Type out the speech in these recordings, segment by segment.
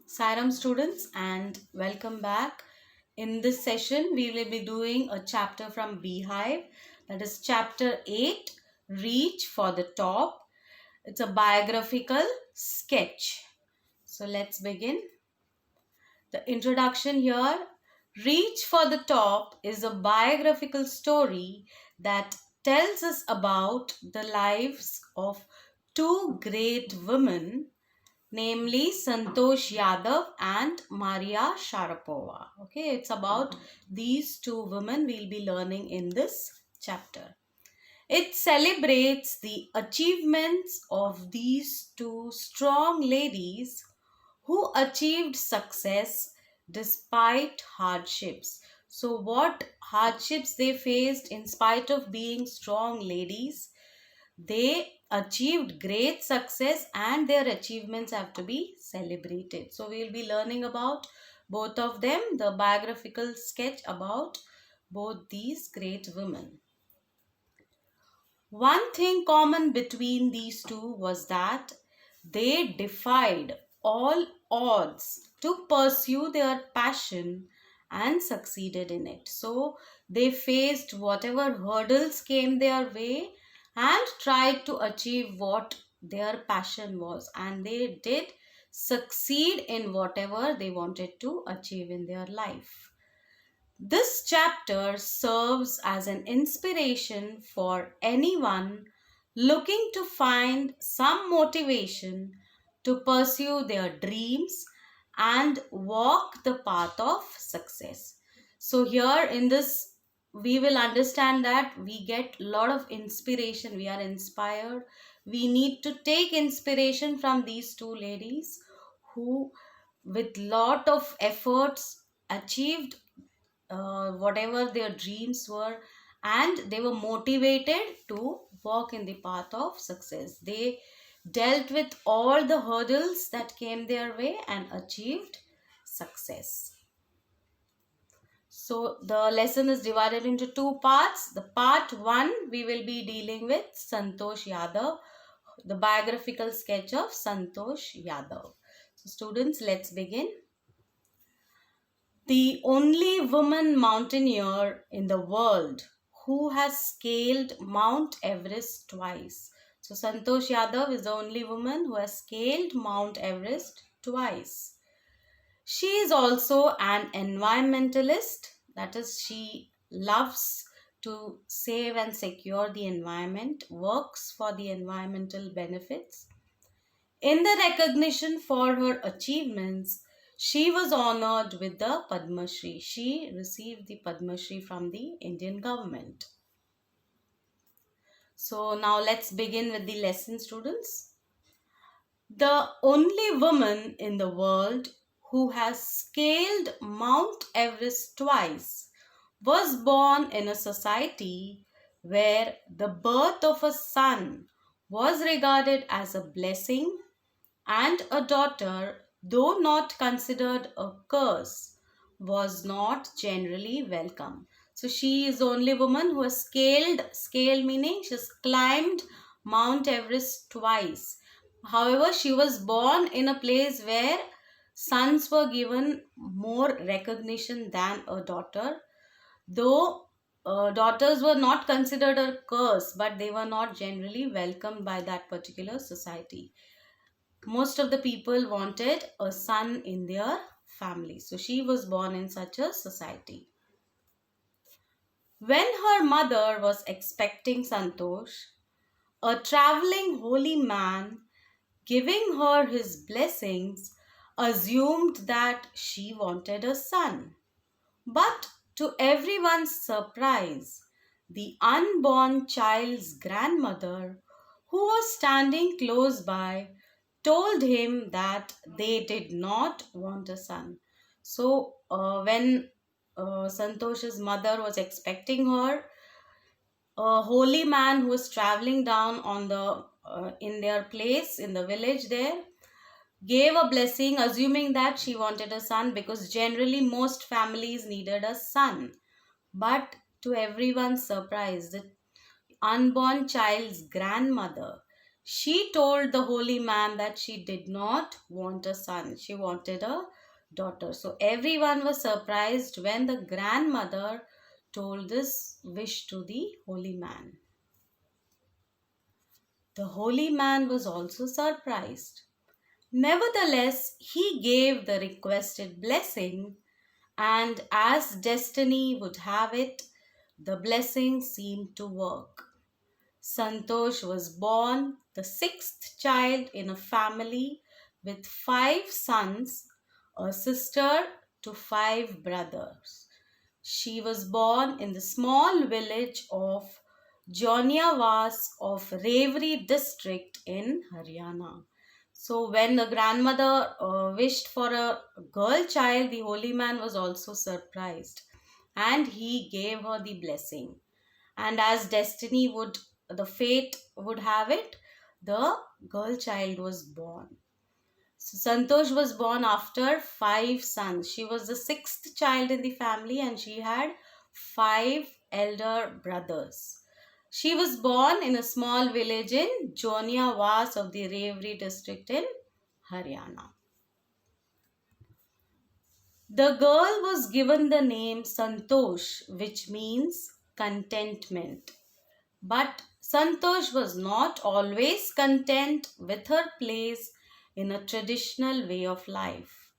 Sairam students, and welcome back. In this session, we will be doing a chapter from Beehive, that is chapter 8, Reach for the Top. It's a biographical sketch. So let's begin. The introduction here: Reach for the Top is a biographical story that tells us about the lives of two great women, namely Santosh Yadav and Maria Sharapova. Okay, it's about these two women we'll be learning in this chapter. It celebrates the achievements of these two strong ladies who achieved success despite hardships. So, what hardships they faced in spite of being strong ladies? They achieved great success and their achievements have to be celebrated. So we'll be learning about both of them, the biographical sketch about both these great women. One thing common between these two was that they defied all odds to pursue their passion and succeeded in it. So they faced whatever hurdles came their way and tried to achieve what their passion was, and they did succeed in whatever they wanted to achieve in their life. This chapter serves as an inspiration for anyone looking to find some motivation to pursue their dreams and walk the path of success. So, here in this, we will understand that we get a lot of inspiration. We are inspired. We need to take inspiration from these two ladies who, with lot of efforts, achieved whatever their dreams were, and they were motivated to walk in the path of success. They dealt with all the hurdles that came their way and achieved success. So the lesson is divided into two parts. The part 1, we will be dealing with Santosh Yadav, the biographical sketch of Santosh Yadav. So students, let's begin. The only woman mountaineer in the world who has scaled Mount Everest twice. So Santosh Yadav is the only woman who has scaled Mount Everest twice. She is also an environmentalist, that is, she loves to save and secure the environment, works for the environmental benefits. In the recognition for her achievements, she was honored with the Padma Shri. She received the Padma Shri from the Indian government. So now let's begin with the lesson, students. The only woman in the world who has scaled Mount Everest twice was born in a society where the birth of a son was regarded as a blessing, and a daughter, though not considered a curse, was not generally welcome. So she is the only woman who has scaled meaning she has climbed Mount Everest twice. However, she was born in a place where sons were given more recognition than a daughter, though daughters were not considered a curse, but they were not generally welcomed by that particular society. Most of the people wanted a son in their family. So she was born in such a society. When her mother was expecting Santosh, a traveling holy man, giving her his blessings, assumed that she wanted a son. But to everyone's surprise, the unborn child's grandmother, who was standing close by, told him that they did not want a son. So, when Santosh's mother was expecting her, a holy man who was traveling down on the in their place in the village there gave a blessing, assuming that she wanted a son, because generally most families needed a son. But to everyone's surprise, the unborn child's grandmother, She told the holy man that she did not want a son, she wanted a daughter. So everyone was surprised when the grandmother told this wish to the holy man. The holy man was also surprised. Nevertheless, he gave the requested blessing, and as destiny would have it, the blessing seemed to work. Santosh was born the sixth child in a family with five sons, a sister to five brothers. She was born in the small village of Joniyawas of Rewari District in Haryana. So, when the grandmother wished for a girl child, the holy man was also surprised and he gave her the blessing. And as destiny would, the fate would have it, the girl child was born. So Santosh was born after five sons. She was the sixth child in the family and she had five elder brothers. She was born in a small village in Joniyawas of the Rewari District in Haryana. The girl was given the name Santosh, which means contentment. But Santosh was not always content with her place in a traditional way of life.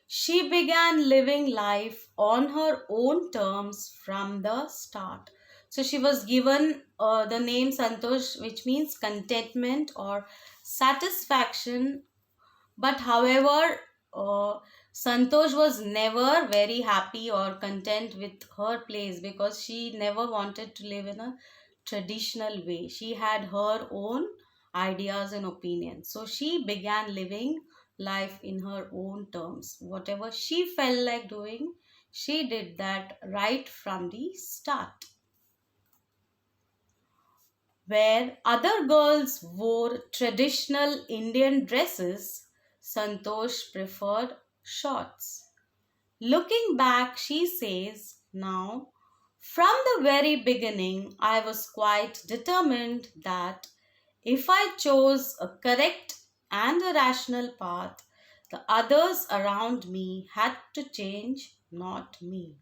She began living life on her own terms from the start. So she was given the name Santosh, which means contentment or satisfaction. But however, Santosh was never very happy or content with her place because she never wanted to live in a traditional way. She had her own ideas and opinions. So she began living life in her own terms. Whatever she felt like doing, she did that right from the start. Where other girls wore traditional Indian dresses, Santosh preferred shorts. Looking back, she says, now, from the very beginning, I was quite determined that if I chose a correct and a rational path, the others around me had to change, not me.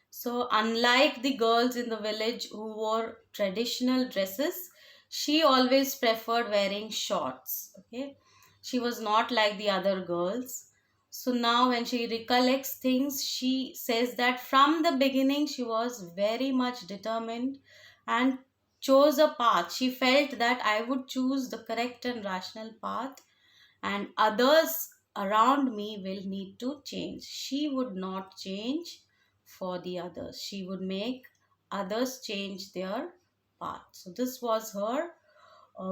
So, unlike the girls in the village who wore traditional dresses, she always preferred wearing shorts. Okay, she was not like the other girls. So, now when she recollects things, she says that from the beginning she was very much determined and chose a path. She felt that I would choose the correct and rational path, and others around me will need to change. She would not change for the others, she would make others change their path. So, this was her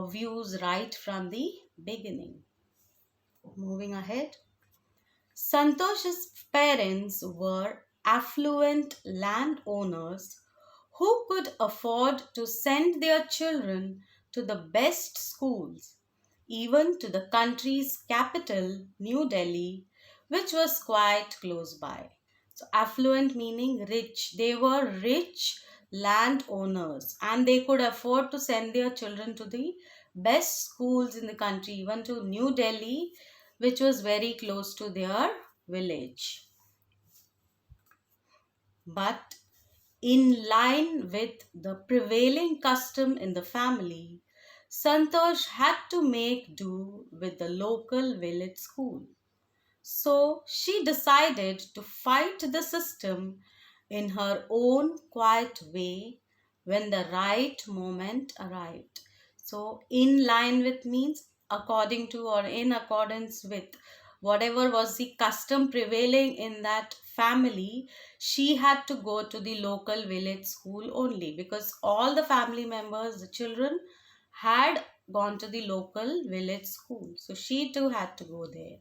views right from the beginning. Moving ahead, Santosh's parents were affluent landowners who could afford to send their children to the best schools, even to the country's capital, New Delhi, which was quite close by. So, affluent meaning rich. They were rich landowners and they could afford to send their children to the best schools in the country, even to New Delhi, which was very close to their village. But in line with the prevailing custom in the family, Santosh had to make do with the local village school. So she decided to fight the system in her own quiet way when the right moment arrived. So, in line with means according to or in accordance with whatever was the custom prevailing in that family, she had to go to the local village school only because all the family members, the children, had gone to the local village school. So, she too had to go there.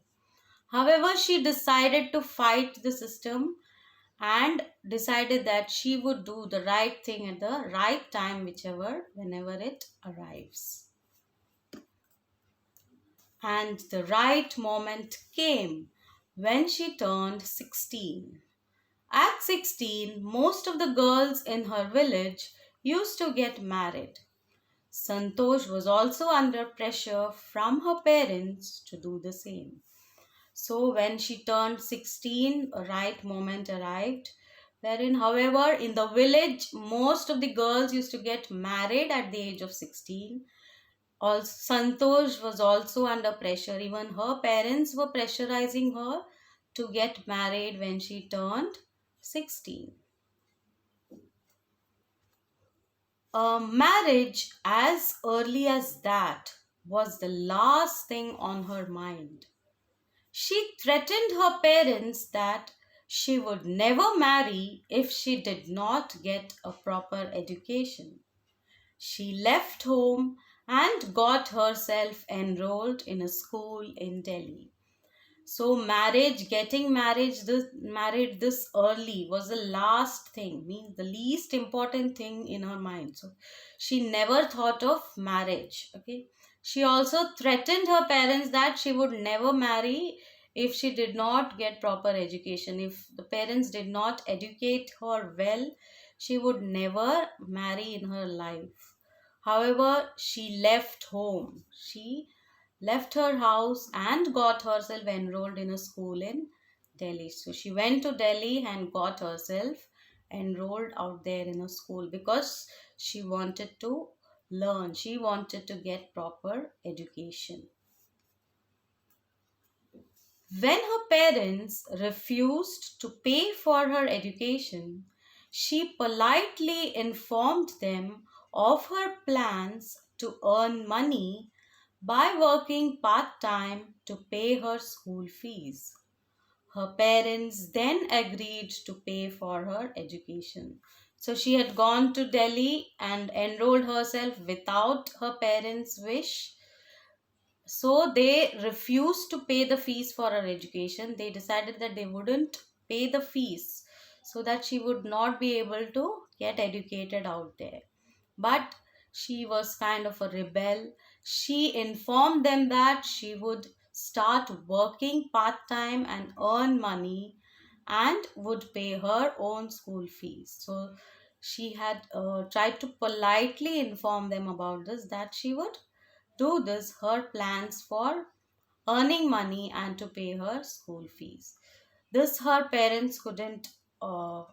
However, she decided to fight the system and decided that she would do the right thing at the right time, whenever it arrives. And the right moment came when she turned 16. At 16, most of the girls in her village used to get married. Santosh was also under pressure from her parents to do the same. So when she turned 16, a right moment arrived, wherein, however, in the village, most of the girls used to get married at the age of 16. Also, Santosh was also under pressure. Even her parents were pressurizing her to get married when she turned 16. A marriage as early as that was the last thing on her mind. She threatened her parents that she would never marry if she did not get a proper education. She left home and got herself enrolled in a school in Delhi. So married this early was the last thing, means the least important thing in her mind. So she never thought of marriage. Okay. She also threatened her parents that she would never marry if she did not get proper education. If the parents did not educate her well, she would never marry in her life. However, she left home. She left her house and got herself enrolled in a school in Delhi. So she went to Delhi and got herself enrolled out there in a school because she wanted to learn, she wanted to get proper education. When her parents refused to pay for her education, she politely informed them of her plans to earn money by working part time to pay her school fees. Her parents then agreed to pay for her education. So she had gone to Delhi and enrolled herself without her parents' wish. So they refused to pay the fees for her education. They decided that they wouldn't pay the fees so that she would not be able to get educated out there. But she was kind of a rebel. She informed them that she would start working part time and earn money and would pay her own school fees. So she had tried to politely inform them about this, that she would do this, her plans for earning money and to pay her school fees. This her parents couldn't uh,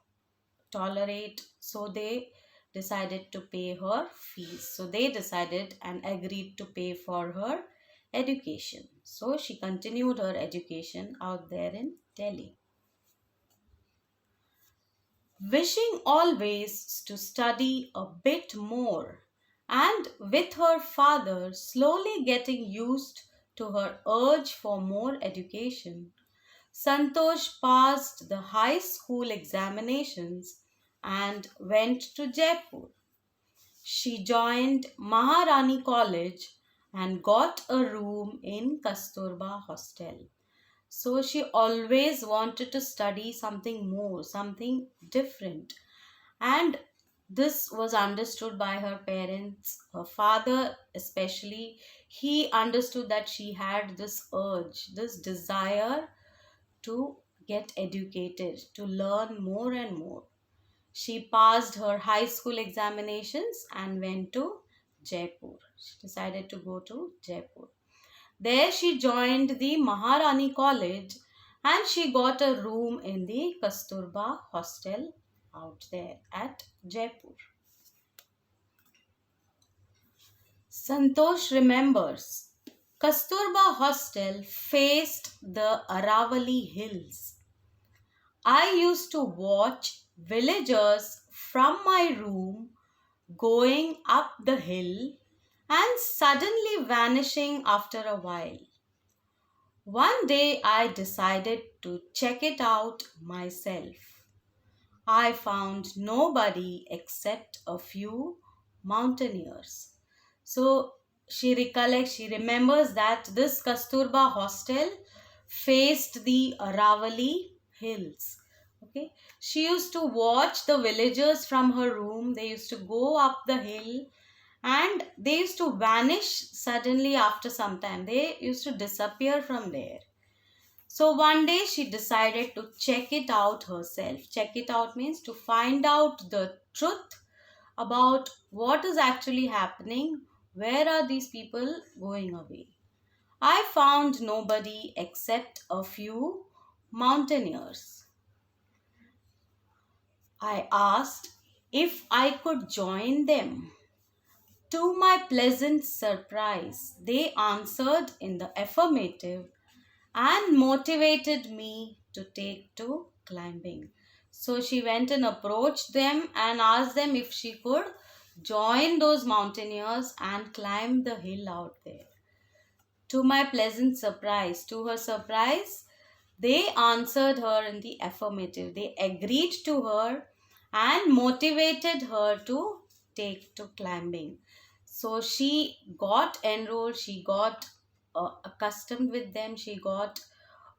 tolerate, so they decided to pay her fees. So they decided and agreed to pay for her education. So she continued her education out there in Delhi. Wishing always to study a bit more, and with her father slowly getting used to her urge for more education, Santosh passed the high school examinations and went to Jaipur. She joined Maharani College and got a room in Kasturba Hostel. So she always wanted to study something more, something different. And this was understood by her parents, her father especially. He understood that she had this urge, this desire to get educated, to learn more and more. She passed her high school examinations and went to Jaipur. She decided to go to Jaipur. There she joined the Maharani College and she got a room in the Kasturba Hostel out there at Jaipur. Santosh remembers Kasturba Hostel faced the Aravali Hills. I used to watch villagers from my room going up the hill and suddenly vanishing after a while. One day I decided to check it out myself. I found nobody except a few mountaineers. So she remembers that this Kasturba hostel faced the Aravali hills. Okay, she used to watch the villagers from her room. They used to go up the hill and they used to vanish suddenly after some time. They used to disappear from there. So one day she decided to check it out herself. Check it out means to find out the truth about what is actually happening, Where are these people going away? I found nobody except a few mountaineers. I asked if I could join them. To my pleasant surprise, they answered in the affirmative and motivated me to take to climbing. So she went and approached them and asked them if she could join those mountaineers and climb the hill out there. To her surprise, they answered her in the affirmative. They agreed to her and motivated her to take to climbing. So she got enrolled, she got accustomed with them, she got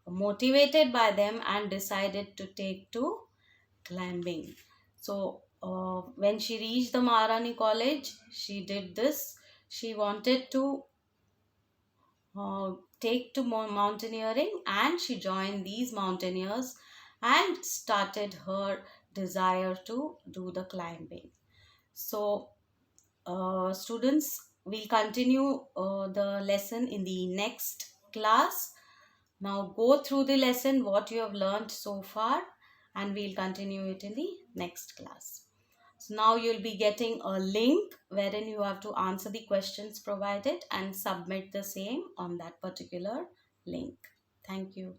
motivated by them and decided to take to climbing. So when she reached the Maharani College, she did this. She wanted to take to mountaineering, and she joined these mountaineers and started her desire to do the climbing. So students, we'll continue the lesson in the next class. Now go through the lesson, what you have learned so far, and we'll continue it in the next class. So now you'll be getting a link wherein you have to answer the questions provided and submit the same on that particular link. Thank you.